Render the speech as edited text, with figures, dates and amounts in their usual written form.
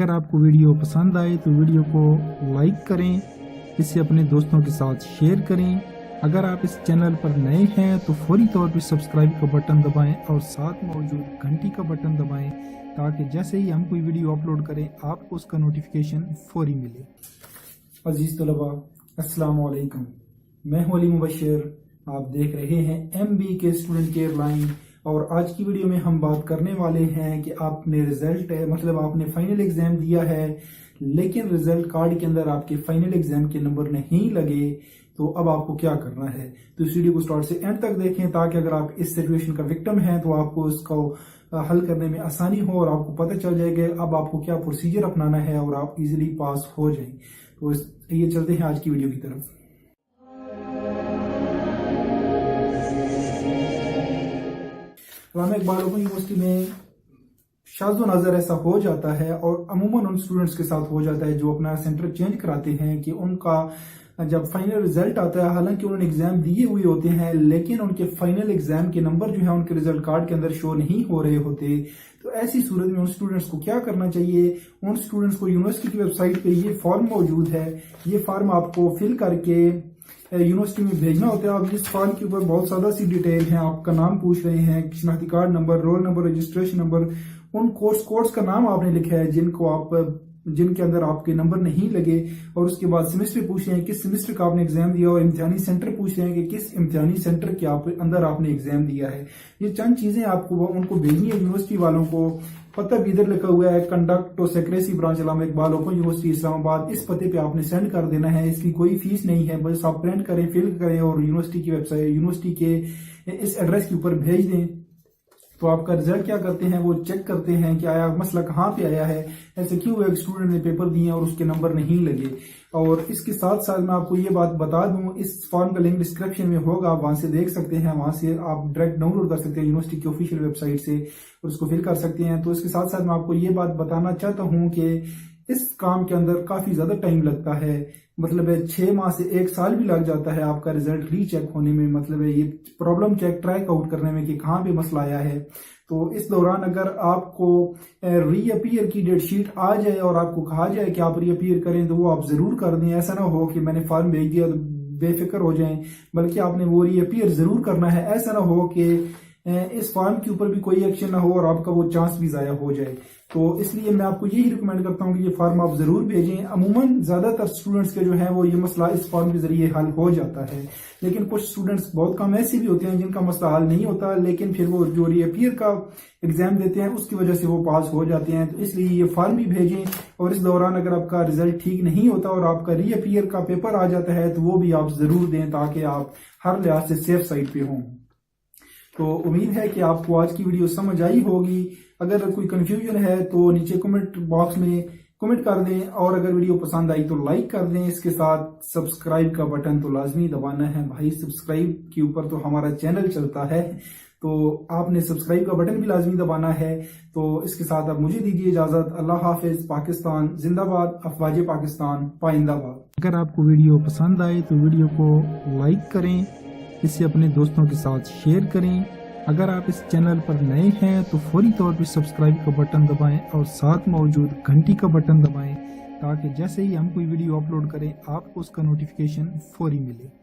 अगर आपको वीडियो पसंद आए तो वीडियो को लाइक करें, इसे अपने दोस्तों के साथ शेयर करें। अगर आप इस चैनल पर नए हैं तो फौरी तौर पर सब्सक्राइब का बटन दबाएं और साथ मौजूद घंटी का बटन दबाएं ताकि जैसे ही हम कोई वीडियो अपलोड करें आपको उसका नोटिफिकेशन फौरी मिले। अजीज तलबा, अस्सलाम वालेकुम। मैं हूं अली मुबशर, आप देख रहे हैं MB के स्टूडेंट केयर लाइन। और आज की वीडियो में हम बात करने वाले हैं कि आपने रिजल्ट मतलब आपने फाइनल एग्जाम दिया है लेकिन रिजल्ट कार्ड के अंदर आपके फाइनल एग्जाम के नंबर नहीं लगे, तो अब आपको क्या करना है। तो इस वीडियो को स्टार्ट से एंड तक देखें ताकि अगर आप इस सिचुएशन का विक्टिम हैं तो आपको इसको हल करने में आसानी हो और आपको पता चल जाएगा अब आपको क्या प्रोसीजर अपनाना है और आप इजीली पास हो जाएं। तो ये चलते हैं आज की वीडियो की तरफ। इलामा इकबाल ओपन यूनिवर्सिटी में शाज़ो नज़र ऐसा हो जाता है और अमूमन उन स्टूडेंट्स के साथ हो जाता है जो अपना सेंटर चेंज कराते हैं कि उनका जब फाइनल रिजल्ट आता है, हालांकि उन्होंने एग्जाम दिए हुए होते हैं लेकिन उनके फाइनल एग्जाम के नंबर जो है उनके रिजल्ट कार्ड के अंदर शो नहीं हो रहे होते। तो ऐसी सूरत में उन स्टूडेंट्स को क्या करना चाहिए। उन स्टूडेंट्स को यूनिवर्सिटी की वेबसाइट पे ये फॉर्म मौजूद है, ये फॉर्म आपको फिल करके यूनिवर्सिटी में भेजना होता है। अब इस फॉर्म के ऊपर बहुत सादा सी डिटेल है, आपका नाम पूछ रहे हैं, शनाख्ती card number, roll number, registration number, उन कोर्स का नाम आपने लिखा है जिनके अंदर आपके नंबर नहीं लगे, और उसके बाद सेमेस्टर पूछ रहे हैं किस सेमेस्टर का आपने एग्जाम दिया, और इम्तिहानी सेंटर पूछ रहे हैं कि किस इम्तिहानी सेंटर के अंदर आपने एग्जाम दिया है। ये चंद चीजें आपको उनको भेजनी है यूनिवर्सिटी वालों को। पता भी इधर लिखा हुआ है, कंडक्ट और secretary branch Allama Iqbal open university Islamabad. इस पते पे आपने सेंड कर देना है, इसकी कोई फीस नहीं है, बस आप प्रिंट करें, फिल करें और यूनिवर्सिटी की वेबसाइट यूनिवर्सिटी के इस एड्रेस के ऊपर भेज दें। तो आपका रिजल्ट क्या करते हैं, वो चेक करते हैं कि आया मसला कहाँ पे आया है, ऐसे क्यों एक स्टूडेंट ने पेपर दिए और उसके नंबर नहीं लगे। और इसके साथ साथ मैं आपको ये बात बता दूं, इस फॉर्म का लिंक डिस्क्रिप्शन में होगा, आप वहां से देख सकते हैं, वहां से आप डायरेक्ट डाउनलोड कर सकते हैं यूनिवर्सिटी की ऑफिशियल वेबसाइट से और उसको फिल कर सकते हैं। तो इसके साथ साथ मैं आपको ये बात बताना चाहता हूँ कि इस काम के अंदर काफी ज्यादा टाइम लगता है, मतलब 6 माह से 1 साल भी लग जाता है आपका रिजल्ट रीचेक होने में, मतलब ये प्रॉब्लम चेक ट्रैक आउट करने में कि कहाँ पे मसला आया है। तो इस दौरान अगर आपको रीअपीयर की डेट शीट आ जाए और आपको कहा जाए कि आप रीअपीयर करें तो वो आप जरूर कर दें। ऐसा ना हो कि मैंने फॉर्म भेज दिया तो बेफिक्र हो जाएं, बल्कि आपने वो रीअपीयर जरूर करना है। ऐसा ना हो कि इस फॉर्म के ऊपर भी कोई एक्शन ना हो और आपका वो चांस भी जाया हो जाए। तो इसलिए मैं आपको यही रिकमेंड करता हूँ कि ये फॉर्म आप जरूर भेजें। अमूमन ज्यादातर स्टूडेंट्स के जो है वो ये मसला इस फॉर्म के जरिए हल हो जाता है, लेकिन कुछ स्टूडेंट्स बहुत कम ऐसे भी होते हैं जिनका मसला हल नहीं होता, लेकिन फिर वो जो रीअपीयर का एग्जाम देते हैं उसकी वजह से वो पास हो जाते हैं। तो इसलिए ये फॉर्म भी भेजें। और इस दौरान अगर आपका रिजल्ट ठीक नहीं होता और आपका रीअपीयर का पेपर आ जाता है तो वो भी आप जरूर दें ताकि आप हर लिहाज से सेफ साइड पे हों। तो उम्मीद है कि आपको आज की वीडियो समझ आई होगी। अगर कोई कंफ्यूजन है तो नीचे कमेंट बॉक्स में कमेंट कर दें, और अगर वीडियो पसंद आई तो लाइक कर दें। इसके साथ सब्सक्राइब का बटन तो लाजमी दबाना है भाई, सब्सक्राइब के ऊपर तो हमारा चैनल चलता है, तो आपने सब्सक्राइब का बटन भी लाजमी दबाना है। तो इसके साथ अब मुझे दीजिए इजाजत। अल्लाह हाफिज। पाकिस्तान जिंदाबाद, अफवाज पाकिस्तान पाइंदाबाद। अगर आपको वीडियो पसंद आए तो वीडियो को लाइक करें, इसे अपने दोस्तों के साथ शेयर करें। अगर आप इस चैनल पर नए हैं तो फौरी तौर पर सब्सक्राइब का बटन दबाएं और साथ मौजूद घंटी का बटन दबाएं ताकि जैसे ही हम कोई वीडियो अपलोड करें आपको उसका नोटिफिकेशन फौरी मिले।